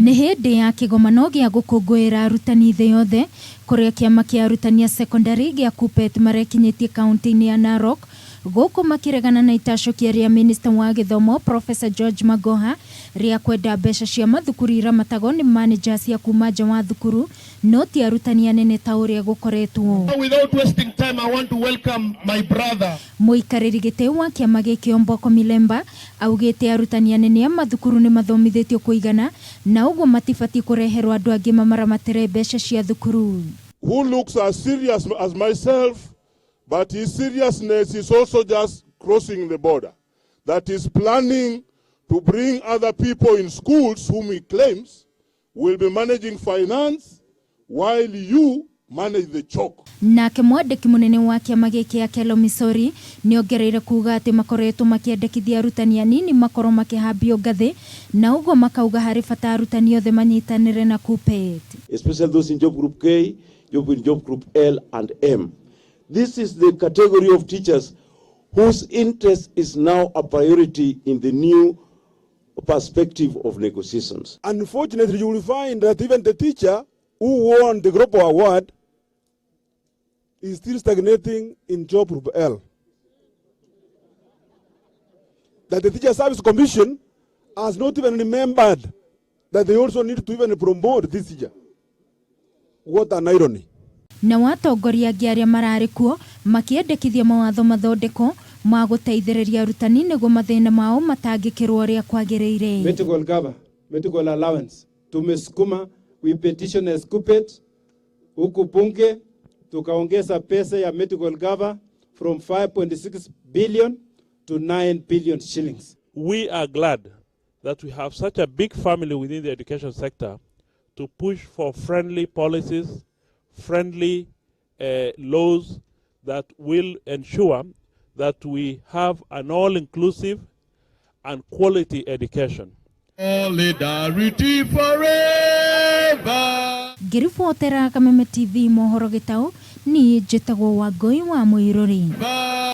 Nĩ hĩndĩ ya kĩgomano gĩa gũkũngũĩra arutani thĩ yothe kũrĩa kĩama kĩa arutani a secondary gĩa KUPPET marekinyĩtie kaunti-inĩ ya Narok gũkũ makĩregana na itacũkia rĩa Minister wa Gĩthomo Professor George Magoha rĩa kwenda mbeca cia mathukuru iramatagwo nĩ managers ya kuma nja wa thukuru no ti arutani anene ta ũrĩa gũkoretwo. Without wasting time, I want to welcome my brother. Mũikarĩri gĩtĩ wa kĩama gĩkĩ Omboko Milemba augĩte arutani anene a mathukuru nĩ mathomithĩtio kũigana na ũguo matibatiĩ kũreherwo andũ angĩ mamaramatere mbeca cia thukuru. Who looks as serious as myself, but his seriousness is also just crossing the border. That is planning to bring other people in schools whom he claims will be managing finance while you manage the chalk. Nake mwandĩki mũnene wa kĩama gĩkĩ Akelo Misori nĩongereire kuuga atĩ makoretwo makĩendekithia arutani anini makorwo makĩhambio ngathĩ na ũguo makauga harĩ bata arutani othe manyitanĩre na KUPPET. Especially those in job group K, job group L and M. This is the category of teachers whose interest is now a priority in the new perspective of negotiations. Unfortunately, you will find that even the teacher who won the global award is still stagnating in job group L. That the Teacher Service Commission has not even remembered that they also need to even promote this teacher. What an irony. Na watongoria angĩ arĩa mararĩ kuo makĩendekithia mawatho mathondeko ma gũteithĩrĩria arutani nĩguo mathĩna mao matangĩkĩrwo ũrĩa kwagĩrĩire. Medical cover, medical allowance. Tumesukuma, we petition as KUPPET huku bunge tukaongeza pesa ya medical cover from 5.6 billion to 9 billion shillings. We are glad that we have such a big family within the education sector to push for friendly policies, friendly laws that will ensure that we have an all-inclusive and quality education. Solidarity forever. Ngĩribotera Kameme TV mohoro gĩtaũ ni njĩtagwo Wangũi wa Mũirũri.